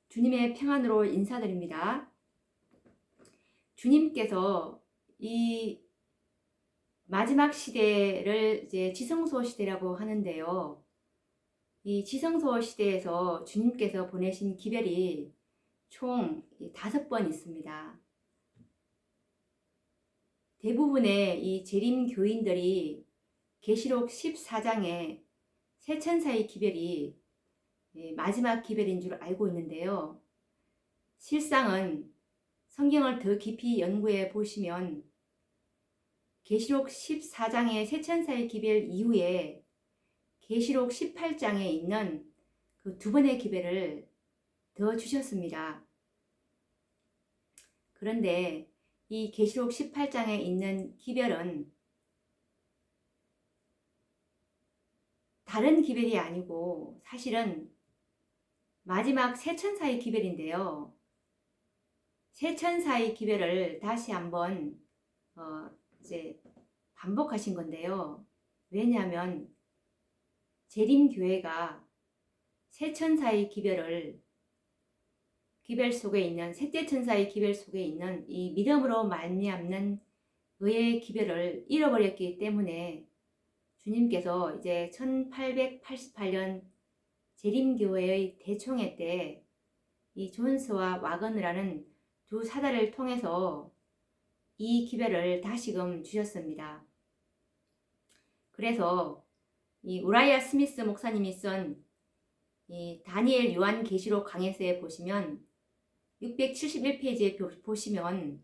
주님의 평안으로 인사드립니다. 주님께서 이 마지막 시대를 이제 지성소 시대라고 하는데요. 이 지성소 시대에서 주님께서 보내신 기별이 총 5번 있습니다. 대부분의 이 재림 교인들이 계시록 14장의 새 천사의 기별이 마지막 기별인 줄 알고 있는데요. 실상은 성경을 더 깊이 연구해 보시면 계시록 14장의 새 천사의 기별 이후에 계시록 18장에 있는 그 2번의 기별을 더 주셨습니다. 그런데 이 계시록 18장에 있는 기별은 다른 기별이 아니고 사실은 마지막 새 천사의 기별인데요. 새 천사의 기별을 다시 한번 이제 반복하신 건데요. 왜냐하면 재림교회가 새 천사의 기별 속에 있는 셋째 천사의 기별 속에 있는 이 믿음으로 말미암는 의의 기별을 잃어버렸기 때문에 주님께서 이제 1888년 재림교회의 대총회 때 이 존스와 와거느라는 두 사자를 통해서 이 기별을 다시금 주셨습니다. 그래서 이 우라이아 스미스 목사님이 쓴 이 다니엘 요한 계시록 강해서에 보시면 671페이지에 보시면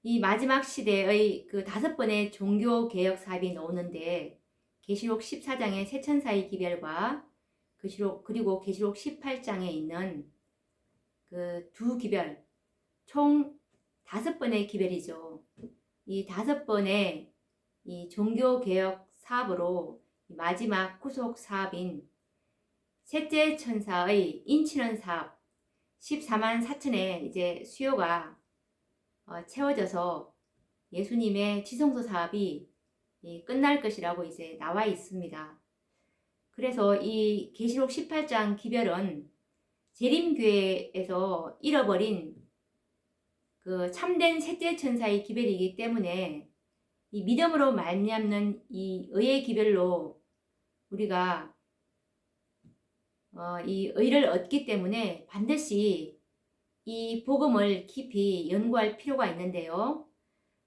이 마지막 시대의 그 5번의 종교 개혁 사업이 나오는데 계시록 14장의 새 천사의 기별과 그리고 계시록 18장에 있는 그 두 기별 총 5번의 기별이죠. 이 5번의 이 종교 개혁 사업으로 마지막 구속 사업인 셋째 천사의 인치는 사업 14만 4천의 이제 수요가 채워져서 예수님의 지성소 사업이 끝날 것이라고 이제 나와 있습니다. 그래서 이 계시록 18장 기별은 재림교회에서 잃어버린 그 참된 셋째 천사의 기별이기 때문에 이 믿음으로 말미암는 이 의의 기별로 우리가 이 의를 얻기 때문에 반드시 이 복음을 깊이 연구할 필요가 있는데요.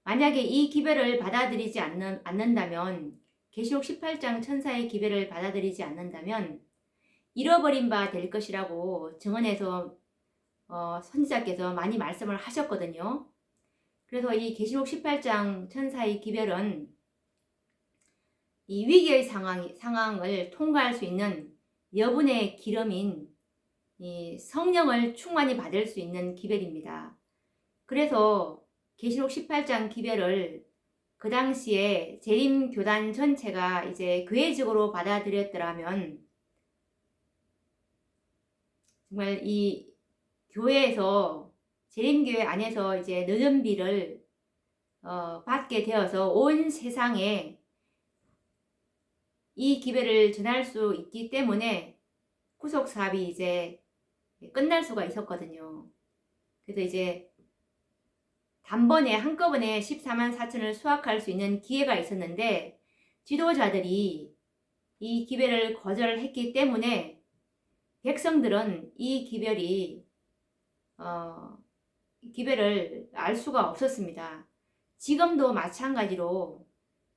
만약에 이 기별을 받아들이지 않는다면 계시록 18장 천사의 기별을 받아들이지 않는다면 잃어버린 바 될 것이라고 증언에서 선지자께서 많이 말씀을 하셨거든요. 그래서 이 계시록 18장 천사의 기별은 이 위기의 상황을 통과할 수 있는 여분의 기름인 이 성령을 충만히 받을 수 있는 기별입니다. 그래서 계시록 18장 기별을 그 당시에 재림 교단 전체가 이제 교회적으로 받아들였더라면 정말 이 교회에서 재림교회 안에서 이제 늦은 비를 받게 되어서 온 세상에 이 기별을 전할 수 있기 때문에 구속 사업이 이제 끝날 수가 있었거든요. 그래서 이제 단번에 한꺼번에 14만 4천을 수확할 수 있는 기회가 있었는데 지도자들이 이 기별을 거절했기 때문에 백성들은 이 기별을 알 수가 없었습니다. 지금도 마찬가지로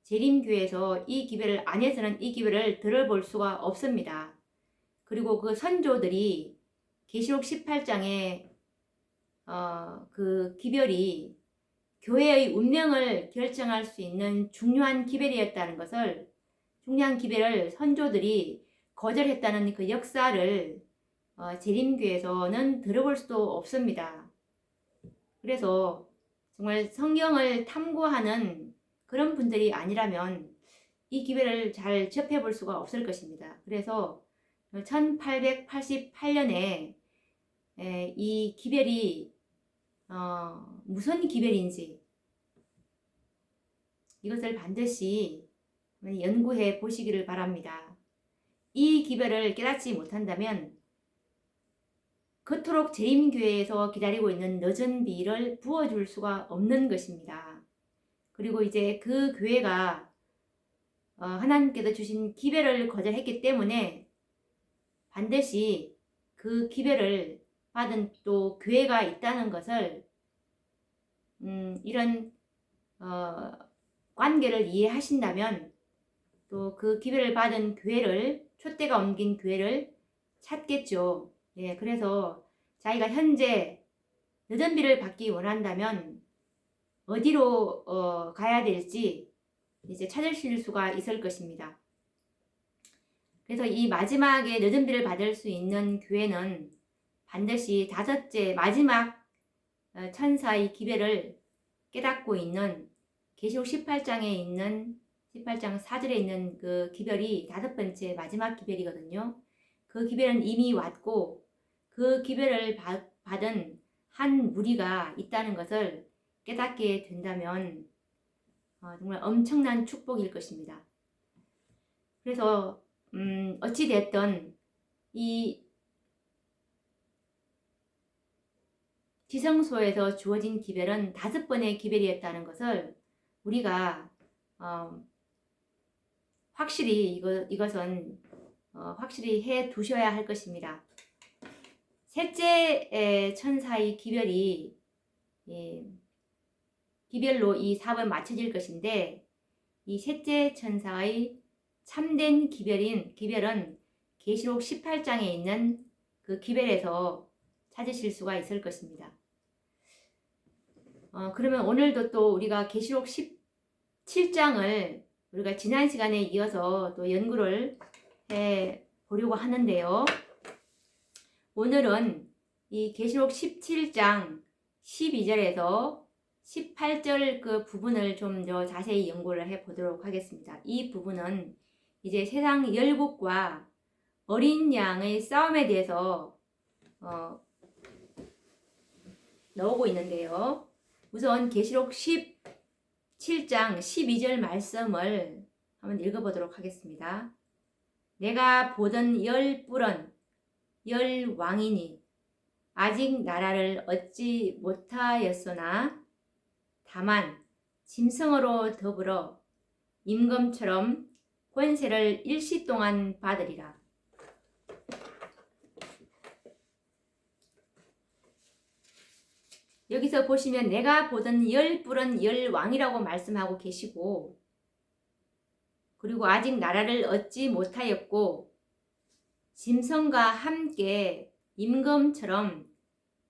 재림교회에서 이 기별을 안에서는 이 기별을 들어볼 수가 없습니다. 그리고 그 선조들이 계시록 18장에 그 기별이 교회의 운명을 결정할 수 있는 중요한 기별이었다는 것을 중요한 기별을 선조들이 거절했다는 그 역사를 재림교에서는 들어볼 수도 없습니다. 그래서 정말 성경을 탐구하는 그런 분들이 아니라면 이 기별을 잘 접해볼 수가 없을 것입니다. 그래서 1888년에 이 기별이 무슨 기별인지 이것을 반드시 연구해 보시기를 바랍니다. 이 기별을 깨닫지 못한다면 그토록 재림교회에서 기다리고 있는 늦은 비를 부어줄 수가 없는 것입니다. 그리고 이제 그 교회가 하나님께서 주신 기별을 거절했기 때문에 반드시 그 기별을 받은 또 교회가 있다는 것을 이런 관계를 이해하신다면 또 그 기별을 받은 교회를 촛대가 옮긴 교회를 찾겠죠. 예, 그래서 자기가 현재 늦은 비를 받기 원한다면 어디로 가야 될지 이제 찾으실 수가 있을 것입니다. 그래서 이 마지막에 늦은 비를 받을 수 있는 교회는 반드시 다섯째 마지막 천사의 기별을 깨닫고 있는 계시록 18장에 있는 18장 4절에 있는 그 기별이 다섯 번째 마지막 기별이거든요. 그 기별은 이미 왔고 그 기별을 받은 한 무리가 있다는 것을 깨닫게 된다면 정말 엄청난 축복일 것입니다. 그래서 어찌 됐든 이 지성소에서 주어진 기별은 5번의 기별이었다는 것을 우리가 확실히 이것은 확실히 해 두셔야 할 것입니다. 셋째 천사의 기별이 기별로 이 사업은 맞춰질 것인데 이 셋째 천사의 참된 기별은 계시록 18장에 있는 그 기별에서 찾으실 수가 있을 것입니다. 그러면 오늘도 또 우리가 계시록 17장을 우리가 지난 시간에 이어서 또 연구를 해 보려고 하는데요. 오늘은 이 계시록 17장 12절에서 18절 그 부분을 좀 더 자세히 연구를 해 보도록 하겠습니다. 이 부분은 이제 세상 열국과 어린 양의 싸움에 대해서 나오고 있는데요. 우선 계시록 17장 12절 말씀을 한번 읽어보도록 하겠습니다. 내가 보던 열 뿔은 열 왕이니 아직 나라를 얻지 못하였으나 다만 짐승으로 더불어 임금처럼 권세를 일시 동안 받으리라. 여기서 보시면 내가 보던 열 뿔은 열 왕이라고 말씀하고 계시고 그리고 아직 나라를 얻지 못하였고 짐승과 함께 임금처럼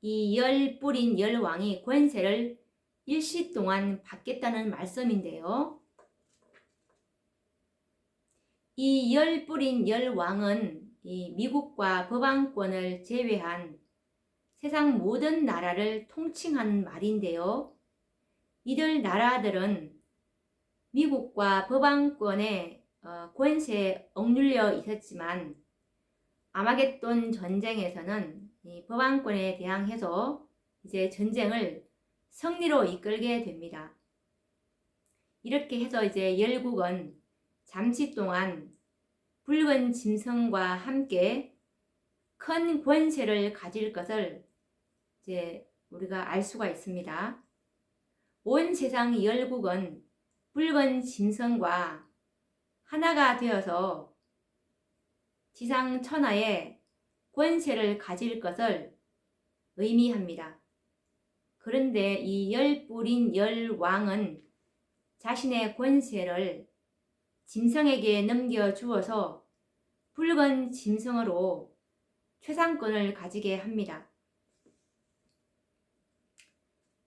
이 열 뿔인 열 왕이 권세를 일시 동안 받겠다는 말씀인데요. 이 열 뿔인 열 왕은 이 미국과 법왕권을 제외한 세상 모든 나라를 통칭하는 말인데요. 이들 나라들은 미국과 법왕권의 권세에 억눌려 있었지만 아마겟돈 전쟁에서는 이 법왕권에 대항해서 이제 전쟁을 승리로 이끌게 됩니다. 이렇게 해서 이제 열국은 잠시 동안 붉은 짐승과 함께 큰 권세를 가질 것을 이제 우리가 알 수가 있습니다. 온 세상 열국은 붉은 짐승과 하나가 되어서 지상 천하에 권세를 가질 것을 의미합니다. 그런데 이 열 뿔인 열 왕은 자신의 권세를 짐승에게 넘겨주어서 붉은 짐승으로 최상권을 가지게 합니다.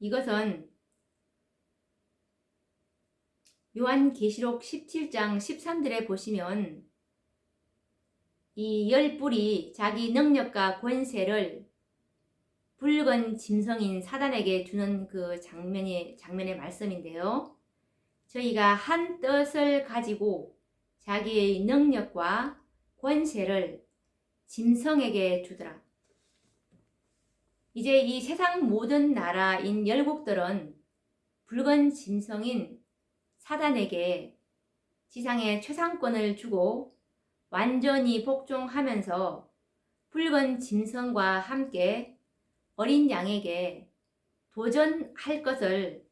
이것은 요한계시록 17장 13절에 보시면 이 열 뿔이 자기 능력과 권세를 붉은 짐승인 사단에게 주는 그 장면의 말씀인데요. 저희가 한 뜻을 가지고 자기의 능력과 권세를 짐승에게 주더라. 이제 이 세상 모든 나라인 열국들은 붉은 짐승인 사단에게 지상의 최상권을 주고 완전히 복종하면서 붉은 짐승과 함께 어린 양에게 도전할 것을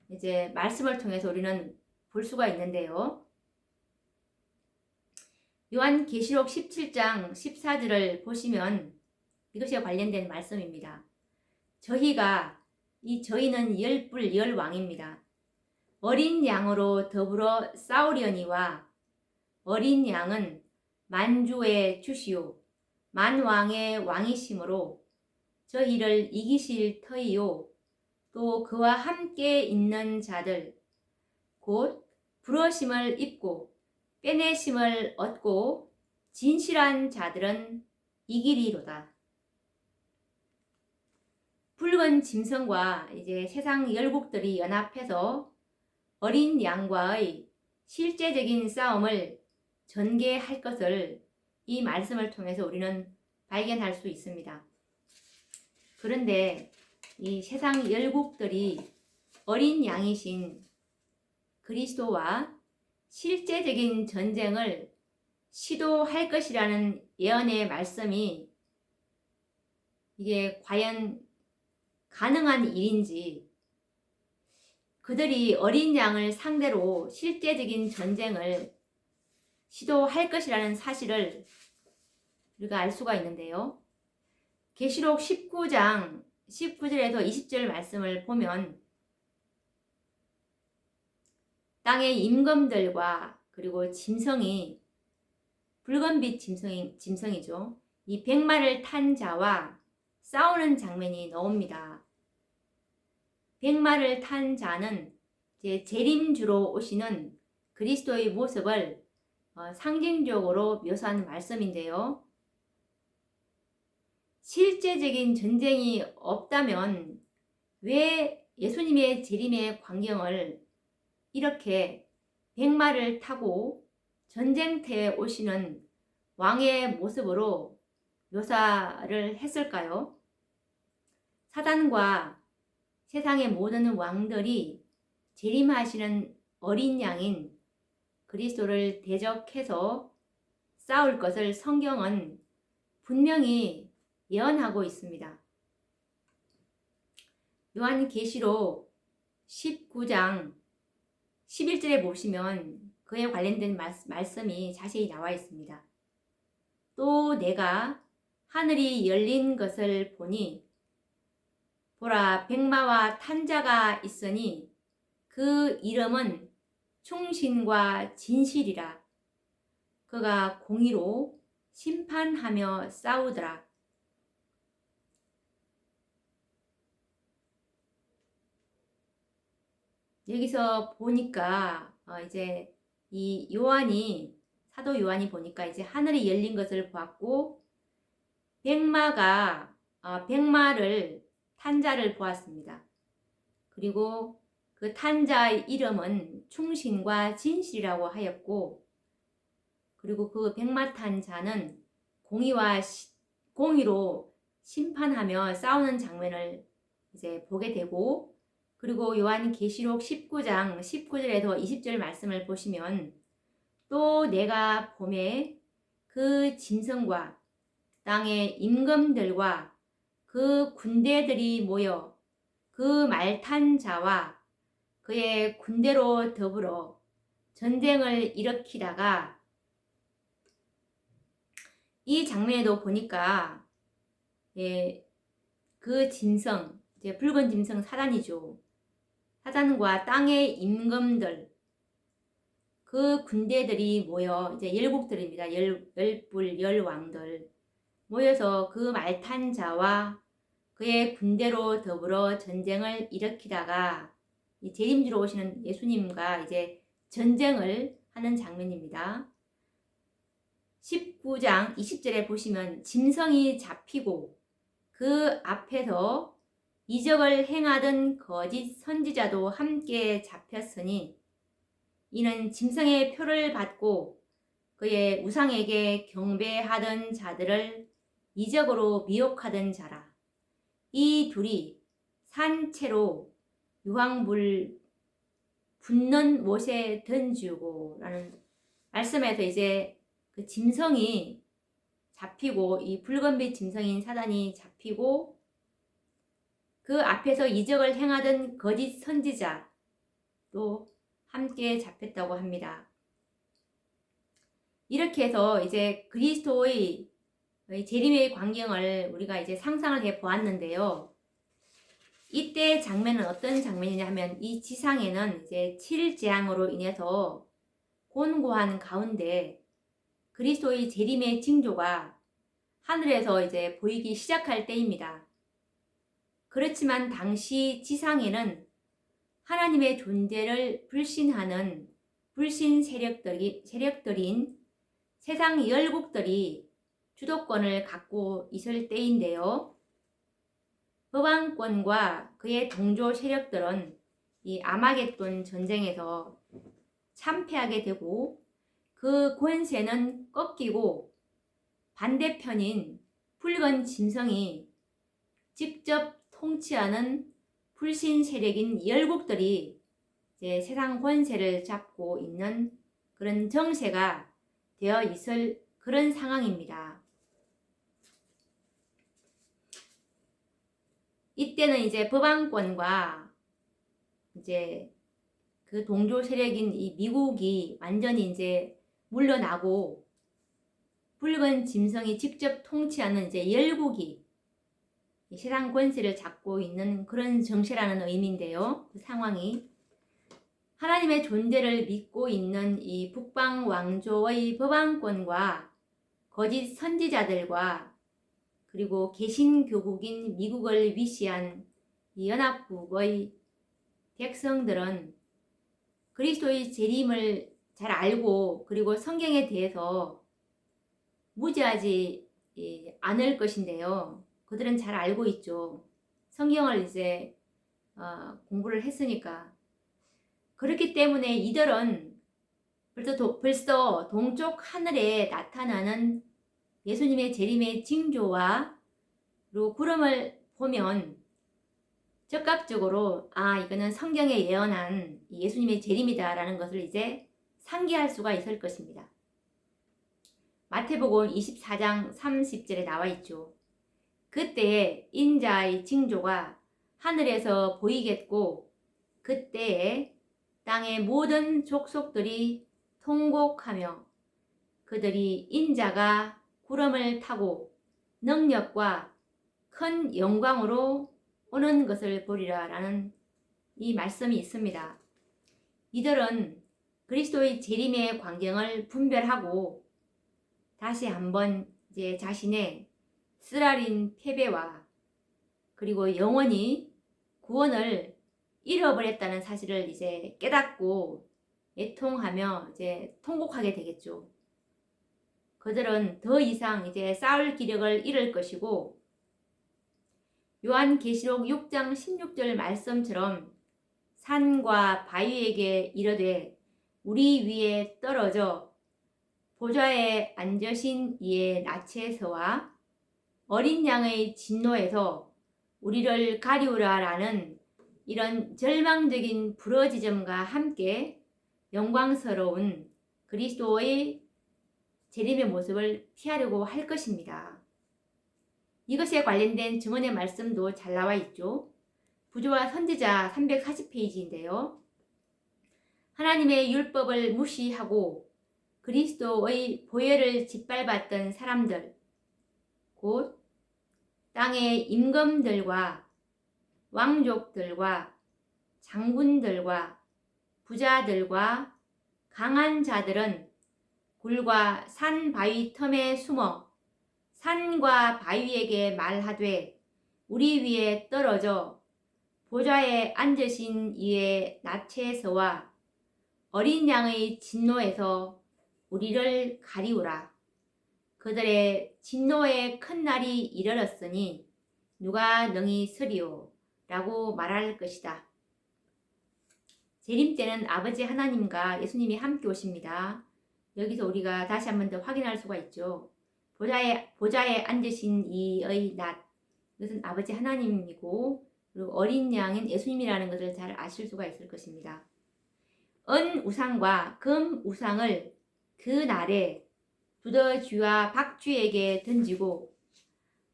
이제 말씀을 통해서 우리는 볼 수가 있는데요. 요한계시록 17장 14절을 보시면 이것에 관련된 말씀입니다. 저희는 열불 열왕입니다. 어린 양으로 더불어 싸우려니와 어린 양은 만주의 주시오 만왕의 왕이심으로 저희를 이기실 터이요 또 그와 함께 있는 자들 곧 부러심을 입고 빼내심을 얻고 진실한 자들은 이기리로다. 붉은 짐승과 이제 세상 열국들이 연합해서 어린 양과의 실제적인 싸움을 전개할 것을 이 말씀을 통해서 우리는 발견할 수 있습니다. 그런데 이 세상 열국들이 어린 양이신 그리스도와 실제적인 전쟁을 시도할 것이라는 예언의 말씀이 이게 과연 가능한 일인지, 그들이 어린 양을 상대로 실제적인 전쟁을 시도할 것이라는 사실을 우리가 알 수가 있는데요. 계시록 19장 19절에서 20절 말씀을 보면 땅의 임금들과 그리고 짐승이 붉은빛 짐승이죠. 이 백마를 탄 자와 싸우는 장면이 나옵니다. 백마를 탄 자는 이제 재림주로 오시는 그리스도의 모습을 상징적으로 묘사한 말씀인데요. 실제적인 전쟁이 없다면 왜 예수님의 재림의 광경을 이렇게 백마를 타고 전쟁터에 오시는 왕의 모습으로 묘사를 했을까요? 사단과 세상의 모든 왕들이 재림하시는 어린 양인 그리스도를 대적해서 싸울 것을 성경은 분명히 예언하고 있습니다. 요한계시록 19장 11절에 보시면 그에 관련된 말씀이 자세히 나와 있습니다. 또 내가 하늘이 열린 것을 보니 보라 백마와 탄 자가 있으니 그 이름은 충신과 진실이라. 그가 공의로 심판하며 싸우더라. 여기서 보니까 이제 이 사도 요한이 보니까 이제 하늘이 열린 것을 보았고 백마를 탄 자를 보았습니다. 그리고 그 탄 자의 이름은 충신과 진실이라고 하였고, 그리고 그 백마 탄 자는 공의로 심판하며 싸우는 장면을 이제 보게 되고, 그리고 요한계시록 19장 19절에서 20절 말씀을 보시면 또 내가 봄에 그 짐승과 땅의 임금들과 그 군대들이 모여 그 말 탄 자와 그의 군대로 더불어 전쟁을 일으키다가, 이 장면에도 보니까 그 짐승, 이제 붉은 짐승 사단이죠. 사단과 땅의 임금들, 그 군대들이 모여 이제 열국들입니다. 열불 열왕들 모여서 그 말 탄 자와 그의 군대로 더불어 전쟁을 일으키다가 이 재림주로 오시는 예수님과 이제 전쟁을 하는 장면입니다. 19장 20절에 보시면 짐승이 잡히고 그 앞에서 이적을 행하던 거짓 선지자도 함께 잡혔으니 이는 짐승의 표를 받고 그의 우상에게 경배하던 자들을 이적으로 미혹하던 자라. 이 둘이 산채로 유황불 붙는 못에 던지고 라는 말씀에서 이제 그 짐승이 잡히고 이 붉은빛 짐승인 사단이 잡히고 그 앞에서 이적을 행하던 거짓 선지자도 함께 잡혔다고 합니다. 이렇게 해서 이제 그리스도의 재림의 광경을 우리가 이제 상상을 해 보았는데요. 이때 장면은 어떤 장면이냐 하면 이 지상에는 이제 7재앙으로 인해서 곤고한 가운데 그리스도의 재림의 징조가 하늘에서 이제 보이기 시작할 때입니다. 그렇지만 당시 지상에는 하나님의 존재를 불신하는 불신 세력들인 세상 열국들이 주도권을 갖고 있을 때인데요. 법왕권과 그의 동조 세력들은 이 아마겟돈 전쟁에서 참패하게 되고 그 권세는 꺾이고 반대편인 붉은 짐승이 직접 통치하는 불신 세력인 열국들이 이제 세상 권세를 잡고 있는 그런 정세가 되어 있을 그런 상황입니다. 이때는 이제 법왕권과 이제 그 동조 세력인 이 미국이 완전히 이제 물러나고 붉은 짐승이 직접 통치하는 이제 열국이 세상 권세를 잡고 있는 그런 정세라는 의미인데요. 그 상황이 하나님의 존재를 믿고 있는 이 북방 왕조의 법왕권과 거짓 선지자들과 그리고 개신교국인 미국을 위시한 이 연합국의 백성들은 그리스도의 재림을 잘 알고 그리고 성경에 대해서 무지하지 않을 것인데요. 그들은 잘 알고 있죠. 성경을 이제 공부를 했으니까. 그렇기 때문에 이들은 벌써 동쪽 하늘에 나타나는 예수님의 재림의 징조와 그리고 구름을 보면 즉각적으로 이거는 성경에 예언한 예수님의 재림이다라는 것을 이제 상기할 수가 있을 것입니다. 마태복음 24장 30절에 나와 있죠. 그때에 인자의 징조가 하늘에서 보이겠고 그때에 땅의 모든 족속들이 통곡하며 그들이 인자가 구름을 타고 능력과 큰 영광으로 오는 것을 보리라 라는 이 말씀이 있습니다. 이들은 그리스도의 재림의 광경을 분별하고 다시 한번 이제 자신의 쓰라린 패배와 그리고 영원히 구원을 잃어버렸다는 사실을 이제 깨닫고 애통하며 이제 통곡하게 되겠죠. 그들은 더 이상 이제 싸울 기력을 잃을 것이고 요한계시록 6장 16절 말씀처럼 산과 바위에게 이르되 우리 위에 떨어져 보좌에 앉으신 이의 낯에서와 어린 양의 진노에서 우리를 가리우라 라는 이런 절망적인 부러지점과 함께 영광스러운 그리스도의 재림의 모습을 피하려고 할 것입니다. 이것에 관련된 증언의 말씀도 잘 나와 있죠. 부조와 선지자 340페이지인데요. 하나님의 율법을 무시하고 그리스도의 보혈을 짓밟았던 사람들, 곧 땅의 임금들과 왕족들과 장군들과 부자들과 강한 자들은 굴과 산 바위 틈에 숨어 산과 바위에게 말하되 우리 위에 떨어져 보좌에 앉으신 이의 낯에서와 어린 양의 진노에서 우리를 가리우라. 그들의 진노의 큰 날이 이르렀으니 누가 능히 서리오 라고 말할 것이다. 재림 때는 아버지 하나님과 예수님이 함께 오십니다. 여기서 우리가 다시 한 번 더 확인할 수가 있죠. 보좌에 앉으신 이의 낯, 이것은 아버지 하나님이고 그리고 어린 양인 예수님이라는 것을 잘 아실 수가 있을 것입니다. 은 우상과 금 우상을 그 날에 두더쥐와 박쥐에게 던지고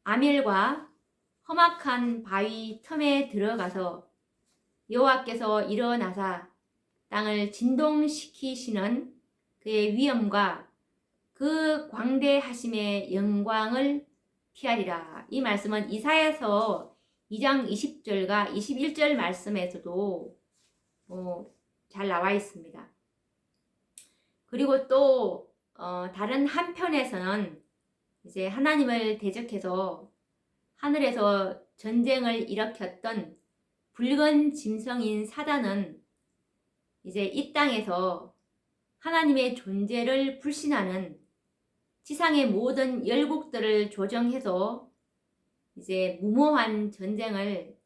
아멜과 험악한 바위 틈에 들어가서 여호와께서 일어나사 땅을 진동시키시는 그의 위엄과 그 광대하심의 영광을 피하리라. 이 말씀은 이사야서 2장 20절과 21절 말씀에서도 잘 나와 있습니다. 그리고 또 다른 한편에서는 이제 하나님을 대적해서 하늘에서 전쟁을 일으켰던 붉은 짐승인 사단은 이제 이 땅에서 하나님의 존재를 불신하는 지상의 모든 열국들을 조정해서 이제 무모한 전쟁을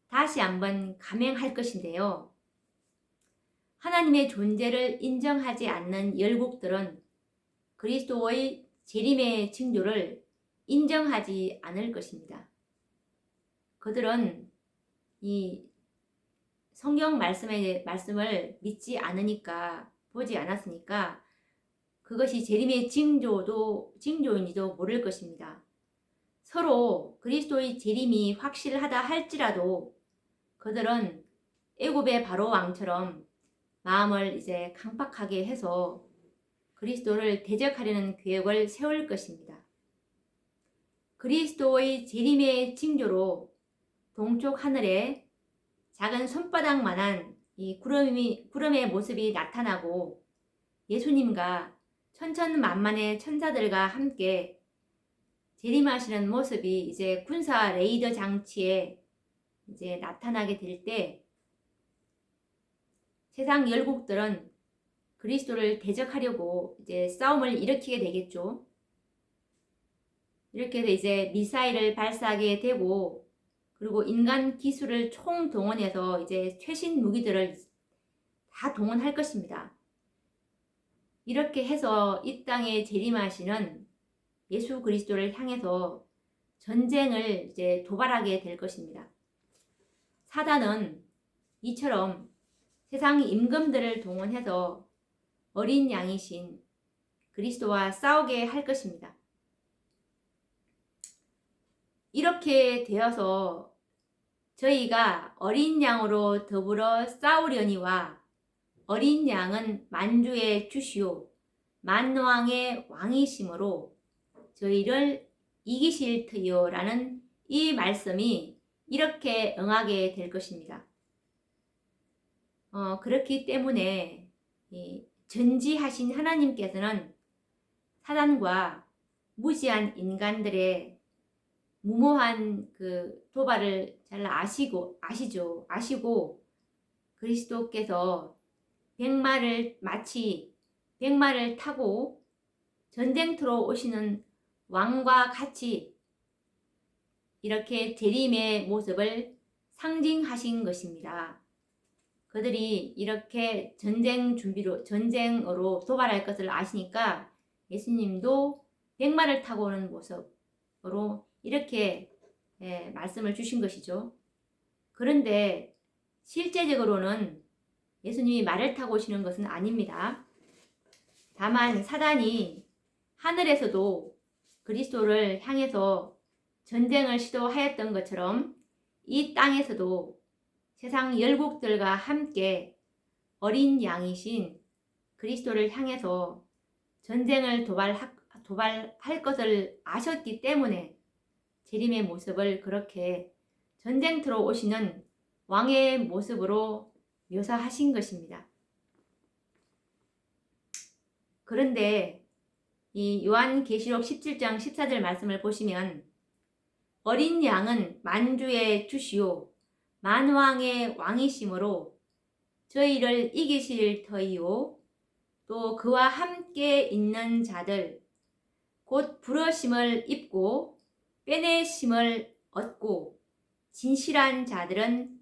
다시 한번 감행할 것인데요. 하나님의 존재를 인정하지 않는 열국들은 그리스도의 재림의 징조를 인정하지 않을 것입니다. 그들은 이 성경 말씀을 믿지 않으니까, 보지 않았으니까 그것이 재림의 징조인지도 모를 것입니다. 서로 그리스도의 재림이 확실하다 할지라도 그들은 애굽의 바로 왕처럼 마음을 이제 강팍하게 해서 그리스도를 대적하려는 계획을 세울 것입니다. 그리스도의 재림의 징조로 동쪽 하늘에 작은 손바닥만한 이 구름의 모습이 나타나고 예수님과 천천만만의 천사들과 함께 재림하시는 모습이 이제 군사 레이더 장치에 이제 나타나게 될 때 세상 열국들은 그리스도를 대적하려고 이제 싸움을 일으키게 되겠죠. 이렇게 해서 이제 미사일을 발사하게 되고, 그리고 인간 기술을 총동원해서 이제 최신 무기들을 다 동원할 것입니다. 이렇게 해서 이 땅에 재림하시는 예수 그리스도를 향해서 전쟁을 이제 도발하게 될 것입니다. 사단은 이처럼 세상 임금들을 동원해서 어린 양이신 그리스도와 싸우게 할 것입니다. 이렇게 되어서 저희가 어린 양으로 더불어 싸우려니와 어린 양은 만주의 주시오 만왕의 왕이심으로 저희를 이기실 터이요 라는 이 말씀이 이렇게 응하게 될 것입니다. 그렇기 때문에 전지하신 하나님께서는 사단과 무지한 인간들의 무모한 그 도발을 잘 아시고 그리스도께서 마치 백마를 타고 전쟁터로 오시는 왕과 같이 이렇게 재림의 모습을 상징하신 것입니다. 그들이 이렇게 전쟁으로 도발할 것을 아시니까 예수님도 백마를 타고 오는 모습으로 이렇게 말씀을 주신 것이죠. 그런데 실제적으로는 예수님이 말을 타고 오시는 것은 아닙니다. 다만 사단이 하늘에서도 그리스도를 향해서 전쟁을 시도하였던 것처럼 이 땅에서도 세상 열국들과 함께 어린 양이신 그리스도를 향해서 전쟁을 도발할 것을 아셨기 때문에 재림의 모습을 그렇게 전쟁터로 오시는 왕의 모습으로 묘사하신 것입니다. 그런데 이 요한계시록 17장 14절 말씀을 보시면 어린 양은 만주의 주시오 만왕의 왕이심으로 저희를 이기실 터이요 또 그와 함께 있는 자들 곧 부르심을 입고 빼내심을 얻고 진실한 자들은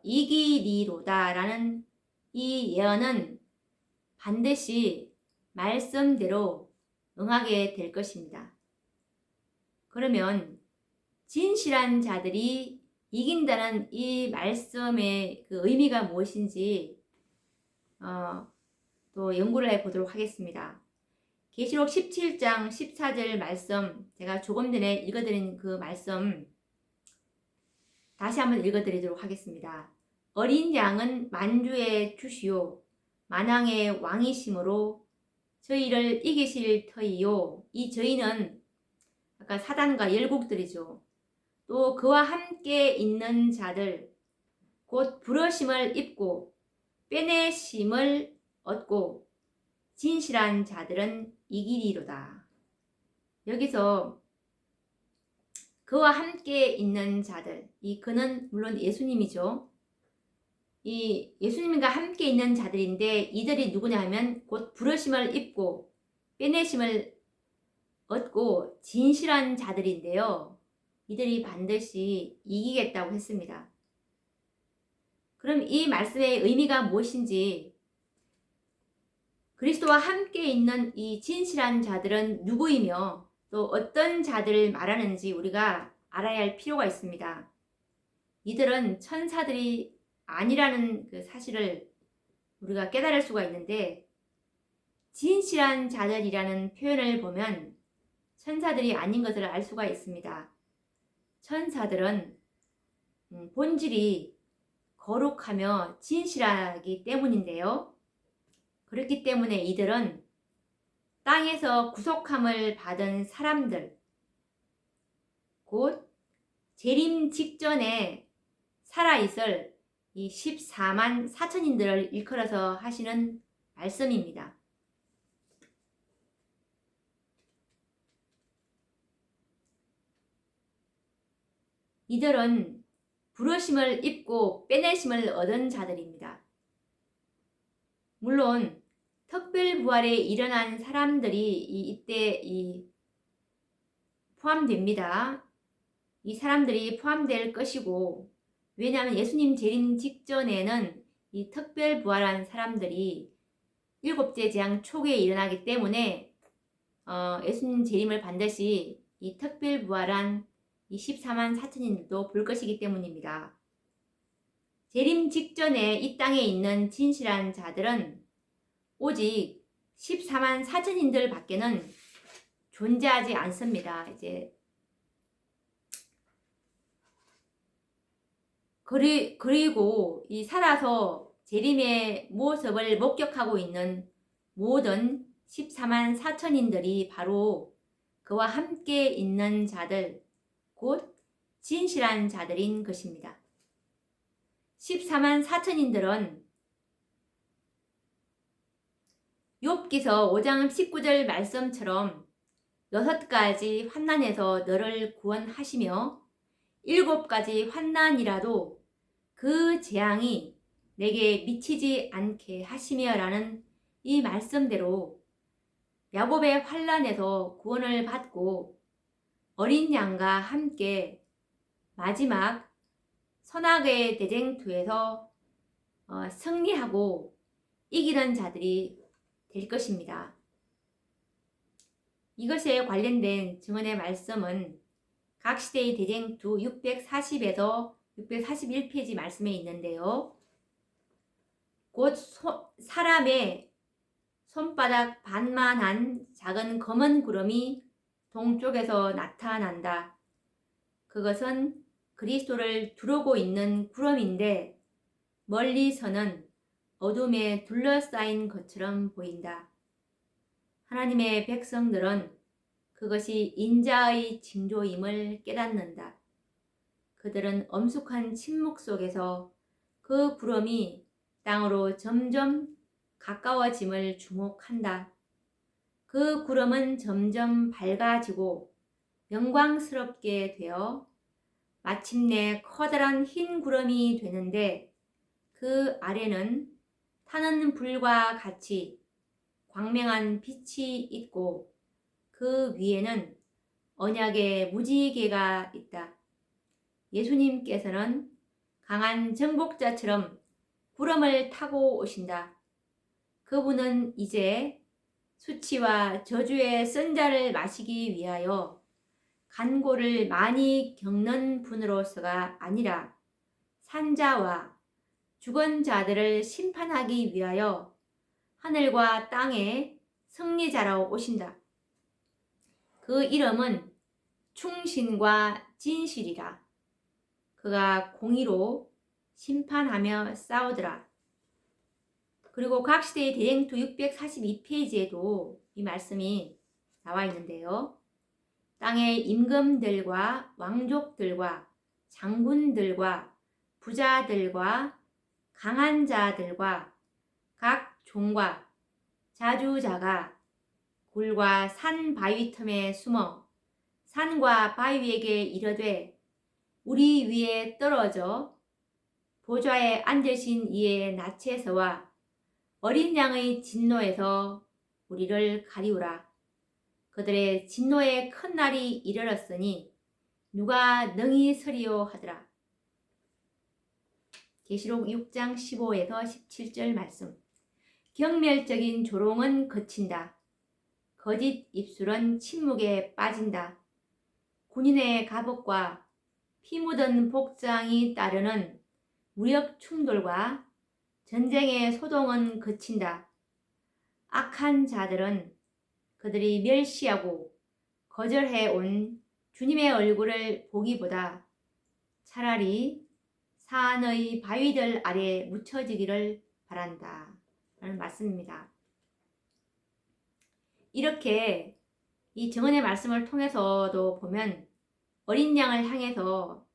이기리로다라는 이 예언은 반드시 말씀대로 응하게 될 것입니다. 그러면 진실한 자들이 이긴다는 이 말씀의 그 의미가 무엇인지 또 연구를 해보도록 하겠습니다. 계시록 17장 14절 말씀, 제가 조금 전에 읽어드린 그 말씀 다시 한번 읽어드리도록 하겠습니다. 어린 양은 만주의 주시요 만왕의 왕이심으로 저희를 이기실 터이요. 이 저희는 아까 사단과 열국들이죠. 또 그와 함께 있는 자들, 곧 부르심을 입고 빼내심을 얻고 진실한 자들은 이기리로다. 여기서 그와 함께 있는 자들, 이 그는 물론 예수님이죠. 이 예수님과 함께 있는 자들인데 이들이 누구냐 하면 곧 부르심을 입고 빼내심을 얻고 진실한 자들인데요. 이들이 반드시 이기겠다고 했습니다. 그럼 이 말씀의 의미가 무엇인지, 그리스도와 함께 있는 이 진실한 자들은 누구이며 또 어떤 자들을 말하는지 우리가 알아야 할 필요가 있습니다. 이들은 천사들이 아니라는 그 사실을 우리가 깨달을 수가 있는데, 진실한 자들이라는 표현을 보면 천사들이 아닌 것을 알 수가 있습니다. 천사들은 본질이 거룩하며 진실하기 때문인데요. 그렇기 때문에 이들은 땅에서 구속함을 받은 사람들, 곧 재림 직전에 살아있을 이 14만 4천인들을 일컬어서 하시는 말씀입니다. 이들은 부르심을 입고 빼내심을 얻은 자들입니다. 물론 특별 부활에 일어난 사람들이 이때 포함됩니다. 이 사람들이 포함될 것이고, 왜냐하면 예수님 재림 직전에는 이 특별 부활한 사람들이 일곱째 재앙 초기에 일어나기 때문에 예수님 재림을 반드시 이 특별 부활한 이 14만 4천인들도 볼 것이기 때문입니다. 재림 직전에 이 땅에 있는 진실한 자들은 오직 14만 4천인들 밖에는 존재하지 않습니다. 그리고 이 살아서 재림의 모습을 목격하고 있는 모든 14만 4천인들이 바로 그와 함께 있는 자들, 곧 진실한 자들인 것입니다. 14만 4천인들은 욥기서 5장 19절 말씀처럼 6가지 환난에서 너를 구원하시며 7가지 환난이라도 그 재앙이 내게 미치지 않게 하시며 라는 이 말씀대로 야곱의 환난에서 구원을 받고 어린 양과 함께 마지막 선악의 대쟁투에서 승리하고 이기는 자들이 될 것입니다. 이것에 관련된 증언의 말씀은 각 시대의 대쟁투 640에서 641페이지 말씀에 있는데요. 곧 사람의 손바닥 반만한 작은 검은 구름이 동쪽에서 나타난다. 그것은 그리스도를 두르고 있는 구름인데 멀리서는 어둠에 둘러싸인 것처럼 보인다. 하나님의 백성들은 그것이 인자의 징조임을 깨닫는다. 그들은 엄숙한 침묵 속에서 그 구름이 땅으로 점점 가까워짐을 주목한다. 그 구름은 점점 밝아지고 영광스럽게 되어 마침내 커다란 흰 구름이 되는데, 그 아래는 타는 불과 같이 광명한 빛이 있고 그 위에는 언약의 무지개가 있다. 예수님께서는 강한 정복자처럼 구름을 타고 오신다. 그분은 이제 수치와 저주의 쓴 자를 마시기 위하여 간고를 많이 겪는 분으로서가 아니라 산자와 죽은 자들을 심판하기 위하여 하늘과 땅의 승리자로 오신다. 그 이름은 충신과 진실이라. 그가 공의로 심판하며 싸우더라. 그리고 각 시대의 대행투 642페이지에도 이 말씀이 나와 있는데요. 땅의 임금들과 왕족들과 장군들과 부자들과 강한 자들과 각 종과 자주자가 굴과 산 바위 틈에 숨어 산과 바위에게 이르되 우리 위에 떨어져 보좌에 앉으신 이의 낯에서와 어린 양의 진노에서 우리를 가리우라. 그들의 진노의 큰 날이 이르렀으니 누가 능히 서리요 하더라. 계시록 6장 15에서 17절 말씀. 경멸적인 조롱은 그친다. 거짓 입술은 침묵에 빠진다. 군인의 갑옷과 피 묻은 복장이 따르는 무력 충돌과 전쟁의 소동은 그친다. 악한 자들은 그들이 멸시하고 거절해 온 주님의 얼굴을 보기보다 차라리 산의 바위들 아래 묻혀지기를 바란다. 라는 말씀입니다. 이렇게 이 증언의 말씀을 통해서도 보면 어린 양을 향해서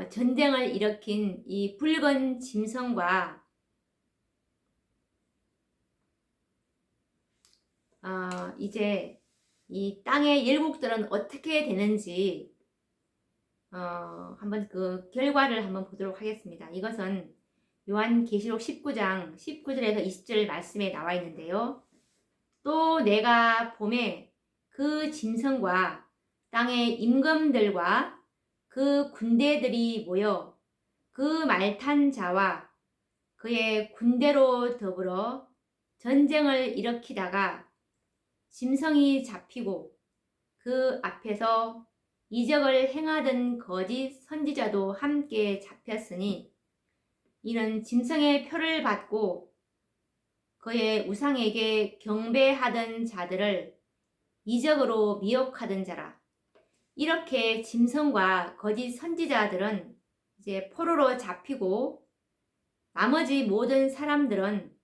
전쟁을 일으킨 이 붉은 짐승과 이제 이 땅의 열국들은 어떻게 되는지 한번 그 결과를 한번 보도록 하겠습니다. 이것은 요한계시록 19장 19절에서 20절 말씀에 나와 있는데요. 또 내가 봄에 그 짐승과 땅의 임금들과 그 군대들이 모여 그 말탄 자와 그의 군대로 더불어 전쟁을 일으키다가 짐승이 잡히고 그 앞에서 이적을 행하던 거짓 선지자도 함께 잡혔으니 이는 짐승의 표를 받고 그의 우상에게 경배하던 자들을 이적으로 미혹하던 자라. 이렇게 짐승과 거짓 선지자들은 이제 포로로 잡히고 나머지 모든 사람들은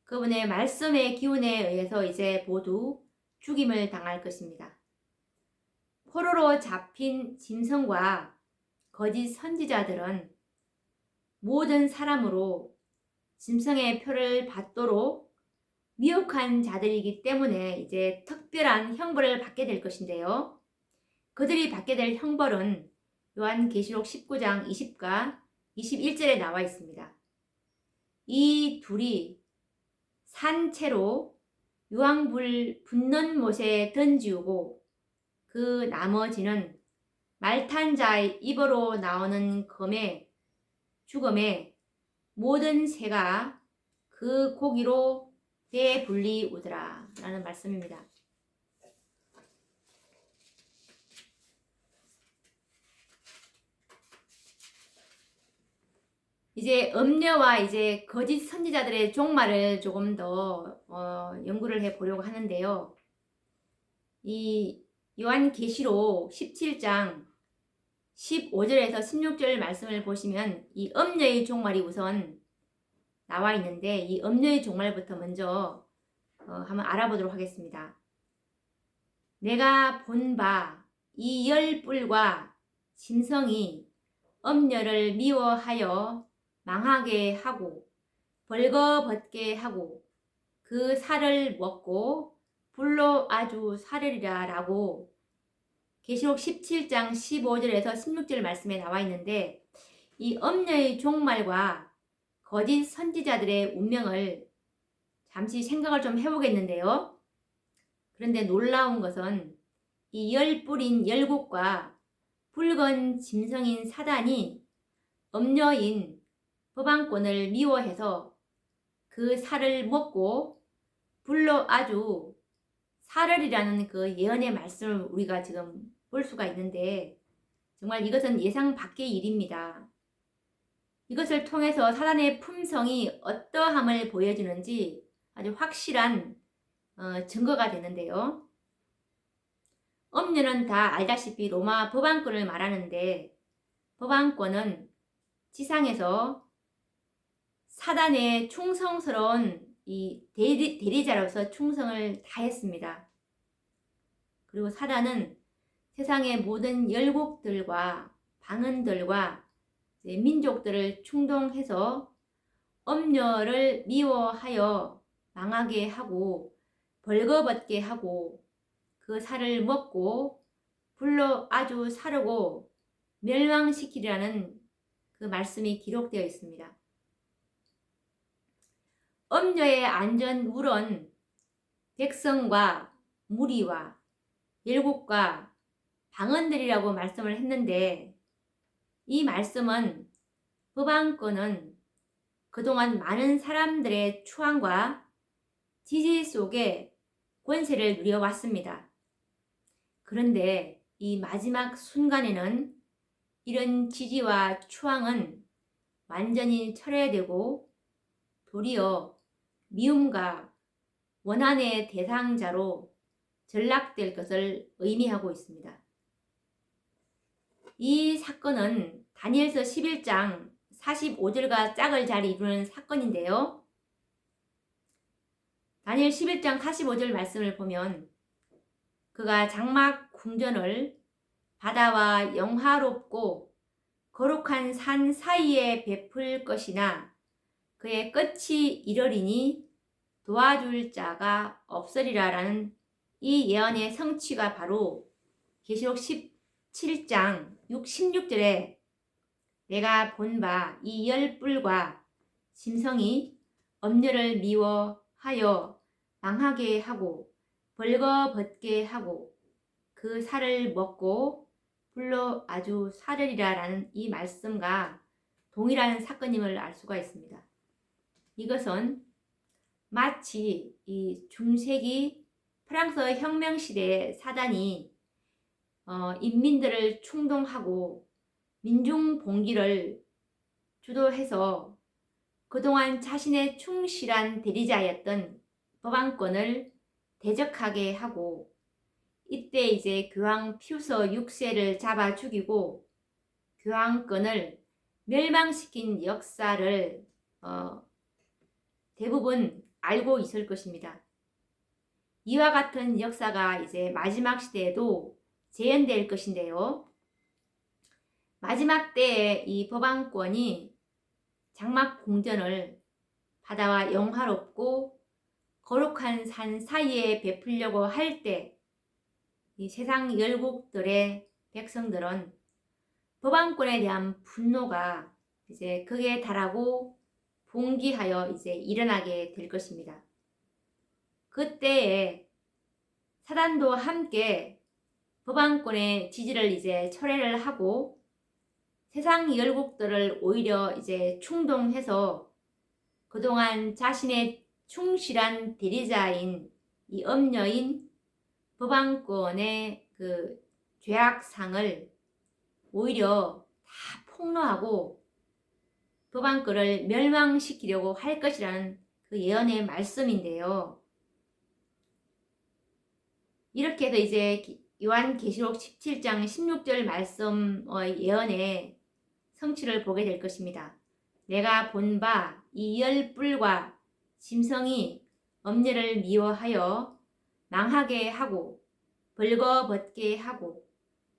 그분의 말씀의 기운에 의해서 이제 모두 죽임을 당할 것입니다. 포로로 잡힌 짐승과 거짓 선지자들은 모든 사람으로 짐승의 표를 받도록 미혹한 자들이기 때문에 이제 특별한 형벌을 받게 될 것인데요. 그들이 받게 될 형벌은 요한계시록 19장 20과 21절에 나와 있습니다. 이 둘이 산채로 유황불 붙는 못에 던지우고 그 나머지는 말탄 자의 입으로 나오는 죽음에 모든 새가 그 고기로 배불리우더라 라는 말씀입니다. 이제 음녀와 이제 거짓 선지자들의 종말을 조금 더 연구를 해 보려고 하는데요. 이 요한계시록 17장 15절에서 16절 말씀을 보시면 이 음녀의 종말이 우선 나와 있는데 이 음녀의 종말부터 먼저 한번 알아보도록 하겠습니다. 내가 본 바 이 열뿔과 짐승이 음녀를 미워하여 망하게 하고 벌거벗게 하고 그 살을 먹고 불로 아주 사르리라 라고 계시록 17장 15절에서 16절 말씀에 나와 있는데 이 음녀의 종말과 거짓 선지자들의 운명을 잠시 생각을 좀 해보겠는데요. 그런데 놀라운 것은 이 열뿔인 열국과 붉은 짐승인 사단이 음녀인 법왕권을 미워해서 그 살을 먹고 불로 아주 사르리라는 그 예언의 말씀을 우리가 지금 볼 수가 있는데 정말 이것은 예상 밖의 일입니다. 이것을 통해서 사단의 품성이 어떠함을 보여주는지 아주 확실한 증거가 되는데요. 엄녀는 다 알다시피 로마 법왕권을 말하는데, 법왕권은 지상에서 사단의 충성스러운 이 대리자로서 충성을 다했습니다. 그리고 사단은 세상의 모든 열국들과 방언들과 민족들을 충동해서 엄녀를 미워하여 망하게 하고 벌거벗게 하고 그 살을 먹고 불로 아주 사르고 멸망시키리라는 그 말씀이 기록되어 있습니다. 엄녀의 안전물은 백성과 무리와 열국과 방언들이라고 말씀을 했는데, 이 말씀은 법왕권은 그동안 많은 사람들의 추앙과 지지 속에 권세를 누려왔습니다. 그런데 이 마지막 순간에는 이런 지지와 추앙은 완전히 철회되고 도리어 미움과 원한의 대상자로 전락될 것을 의미하고 있습니다. 이 사건은 다니엘서 11장 45절과 짝을 잘 이루는 사건인데요. 다니엘 11장 45절 말씀을 보면, 그가 장막 궁전을 바다와 영화롭고 거룩한 산 사이에 베풀 것이나 그의 끝이 이르리니 도와줄 자가 없으리라 라는 이 예언의 성취가 바로 계시록 17장 16절에 내가 본 바 이 열뿔과 짐승이 엄녀를 미워하여 망하게 하고 벌거벗게 하고 그 살을 먹고 불로 아주 사르리라 라는 이 말씀과 동일한 사건임을 알 수가 있습니다. 이것은 마치 이 중세기 프랑스 혁명 시대의 사단이 인민들을 충동하고 민중 봉기를 주도해서 그동안 자신의 충실한 대리자였던 법왕권을 대적하게 하고, 이때 이제 교황 퓨서 6세를 잡아 죽이고 교황권을 멸망시킨 역사를 대부분 알고 있을 것입니다. 이와 같은 역사가 이제 마지막 시대에도 재현될 것인데요. 마지막 때에 이 법왕권이 장막 궁전을 바다와 영화롭고 거룩한 산 사이에 베풀려고 할 때, 이 세상 열국들의 백성들은 법왕권에 대한 분노가 이제 극에 달하고 봉기하여 이제 일어나게 될 것입니다. 그때에 사단도 함께 법왕권의 지지를 이제 철회를 하고 세상 열국들을 오히려 이제 충동해서 그동안 자신의 충실한 대리자인 이 엄녀인 법왕권의 그 죄악상을 오히려 다 폭로하고 법왕권을 멸망시키려고 할 것이라는 그 예언의 말씀인데요. 이렇게 해서 이제 요한계시록 17장 16절 말씀의 예언의 성취를 보게 될 것입니다. 내가 본 바 이 열뿔과 짐승이 엄녀를 미워하여 망하게 하고 벌거벗게 하고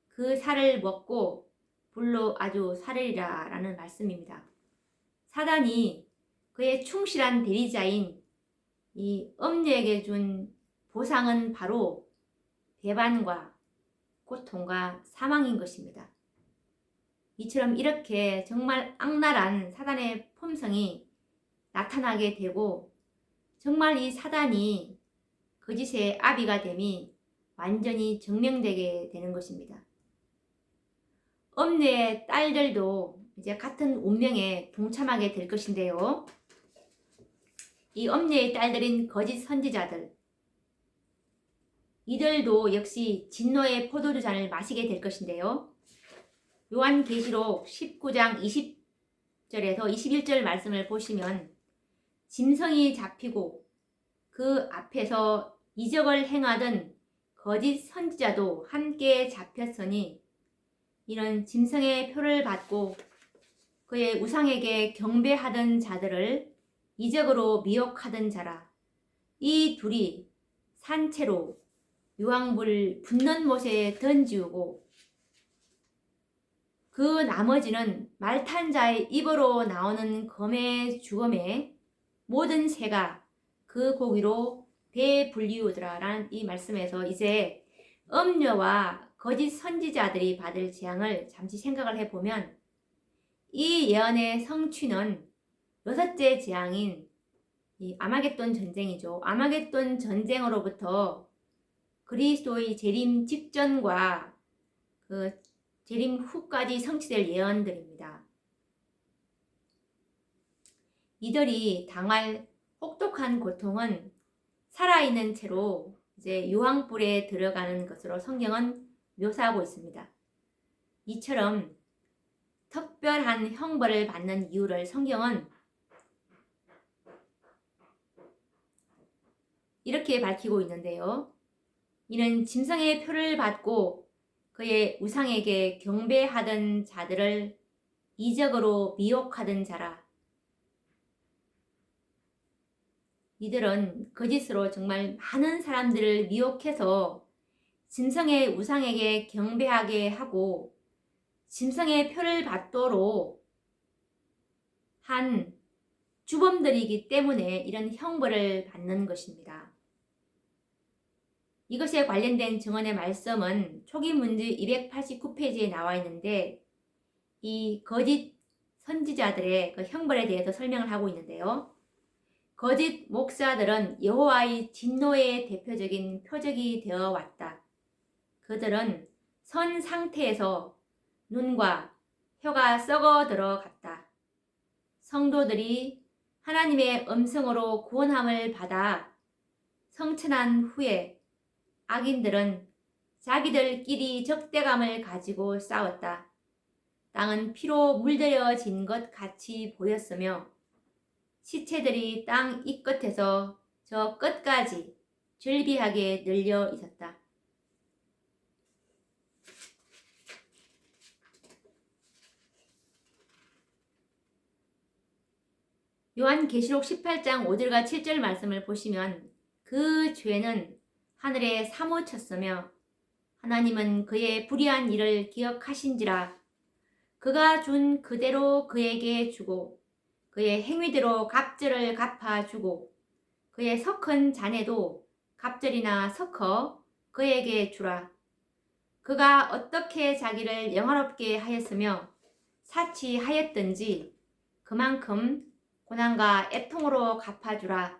그 살을 먹고 불로 아주 사르리라 라는 말씀입니다. 사단이 그의 충실한 대리자인 이 엄녀에게 준 보상은 바로 배반과 고통과 사망인 것입니다. 이처럼 이렇게 정말 악랄한 사단의 품성이 나타나게 되고, 정말 이 사단이 거짓의 아비가 됨이 완전히 증명되게 되는 것입니다. 엄녀의 딸들도 이제 같은 운명에 동참하게 될 것인데요. 이 엄녀의 딸들인 거짓 선지자들, 이들도 역시 진노의 포도주 잔을 마시게 될 것인데요. 요한계시록 19장 20절에서 21절 말씀을 보시면 짐승이 잡히고 그 앞에서 이적을 행하던 거짓 선지자도 함께 잡혔으니 이는 짐승의 표를 받고 그의 우상에게 경배하던 자들을 이적으로 미혹하던 자라. 이 둘이 산채로 유황불 붙는 못에 던지우고 그 나머지는 말탄 자의 입으로 나오는 검의 주검에 모든 새가 그 고기로 배불리우더라 라는 이 말씀에서 이제 음녀와 거짓 선지자들이 받을 재앙을 잠시 생각을 해보면 이 예언의 성취는 여섯째 재앙인 이 아마겟돈 전쟁이죠. 아마겟돈 전쟁으로부터 그리스도의 재림 직전과 그 재림 후까지 성취될 예언들입니다. 이들이 당할 혹독한 고통은 살아있는 채로 이제 유황불에 들어가는 것으로 성경은 묘사하고 있습니다. 이처럼 특별한 형벌을 받는 이유를 성경은 이렇게 밝히고 있는데요. 이는 짐승의 표를 받고 그의 우상에게 경배하던 자들을 이적으로 미혹하던 자라. 이들은 거짓으로 정말 많은 사람들을 미혹해서 짐승의 우상에게 경배하게 하고 짐승의 표를 받도록 한 주범들이기 때문에 이런 형벌을 받는 것입니다. 이것에 관련된 증언의 말씀은 초기 문제 289페이지에 나와 있는데 이 거짓 선지자들의 그 형벌에 대해서 설명을 하고 있는데요. 거짓 목사들은 여호와의 진노의 대표적인 표적이 되어 왔다. 그들은 선 상태에서 눈과 혀가 썩어 들어갔다. 성도들이 하나님의 음성으로 구원함을 받아 성천한 후에 악인들은 자기들끼리 적대감을 가지고 싸웠다. 땅은 피로 물들여진 것 같이 보였으며 시체들이 땅 이 끝에서 저 끝까지 즐비하게 늘려 있었다. 요한계시록 18장 5절과 7절 말씀을 보시면 그 죄는 하늘에 사무쳤으며 하나님은 그의 불의한 일을 기억하신지라 그가 준 그대로 그에게 주고 그의 행위대로 갑절을 갚아주고 그의 섞은 잔에도 갑절이나 섞어 그에게 주라. 그가 어떻게 자기를 영화롭게 하였으며 사치하였든지 그만큼 고난과 애통으로 갚아주라.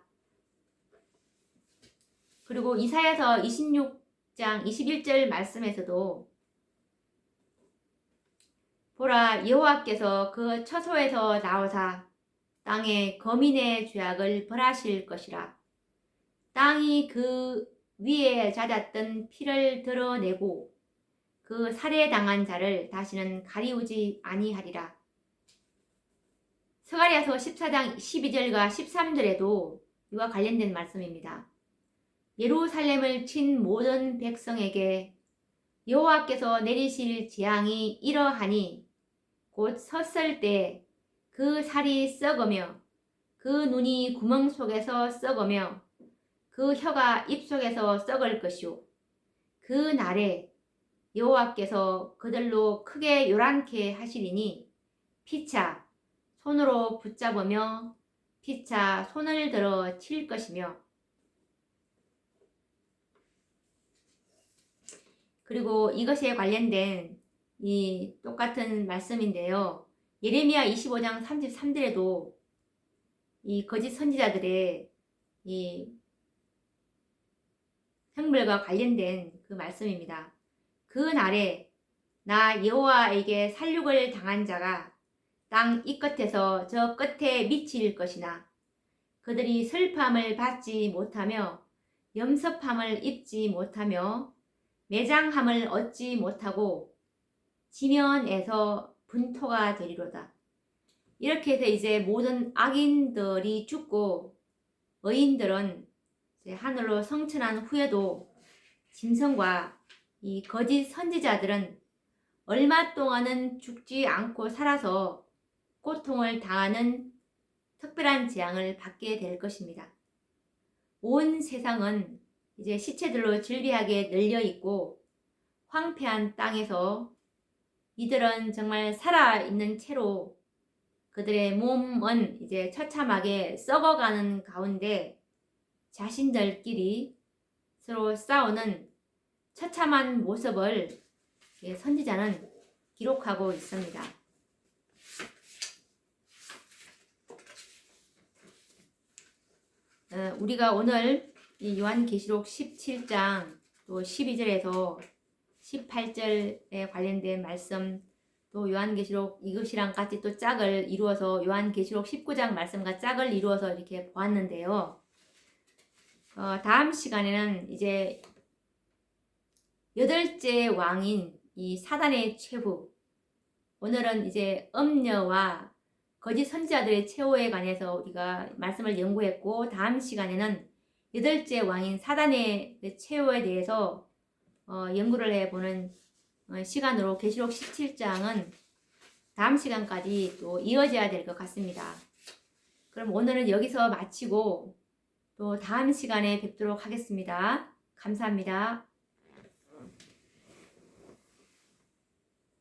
그리고 이사야서 26장 21절 말씀에서도 보라 여호와께서 그 처소에서 나오사 땅에 거민의 죄악을 벌하실 것이라. 땅이 그 위에 잦았던 피를 드러내고 그 살해당한 자를 다시는 가리우지 아니하리라. 스가랴서 14장 12절과 13절에도 이와 관련된 말씀입니다. 예루살렘을 친 모든 백성에게 여호와께서 내리실 재앙이 이러하니 곧 섰을 때 그 살이 썩으며 그 눈이 구멍 속에서 썩으며 그 혀가 입 속에서 썩을 것이요 그 날에 여호와께서 그들로 크게 요란케 하시리니 피차 손으로 붙잡으며 피차 손을 들어 칠 것이며. 그리고 이것에 관련된 이 똑같은 말씀인데요. 예레미야 25장 33절에도 이 거짓 선지자들의 이 형벌과 관련된 그 말씀입니다. 그 날에 나 여호와에게 살육을 당한 자가 땅 이 끝에서 저 끝에 미칠 것이나 그들이 슬픔을 받지 못하며 염섭함을 입지 못하며 매장함을 얻지 못하고 지면에서 분토가 되리로다. 이렇게 해서 이제 모든 악인들이 죽고 의인들은 이제 하늘로 성천한 후에도 짐승과 이 거짓 선지자들은 얼마 동안은 죽지 않고 살아서 고통을 당하는 특별한 재앙을 받게 될 것입니다. 온 세상은 이제 시체들로 즐비하게 널려 있고 황폐한 땅에서 이들은 정말 살아있는 채로 그들의 몸은 이제 처참하게 썩어가는 가운데 자신들끼리 서로 싸우는 처참한 모습을 선지자는 기록하고 있습니다. 우리가 오늘 이 요한계시록 17장 또 12절에서 18절에 관련된 말씀, 또 요한계시록 이것이랑 같이 또 짝을 이루어서 요한계시록 19장 말씀과 짝을 이루어서 이렇게 보았는데요. 다음 시간에는 이제 여덟째 왕인 이 사단의 최후, 오늘은 이제 음녀와 거짓 선지자들의 최후에 관해서 우리가 말씀을 연구했고, 다음 시간에는 여덟째 왕인 사단의 최후에 대해서 연구를 해보는 시간으로 계시록 17장은 다음 시간까지 또 이어져야 될 것 같습니다. 그럼 오늘은 여기서 마치고 또 다음 시간에 뵙도록 하겠습니다. 감사합니다.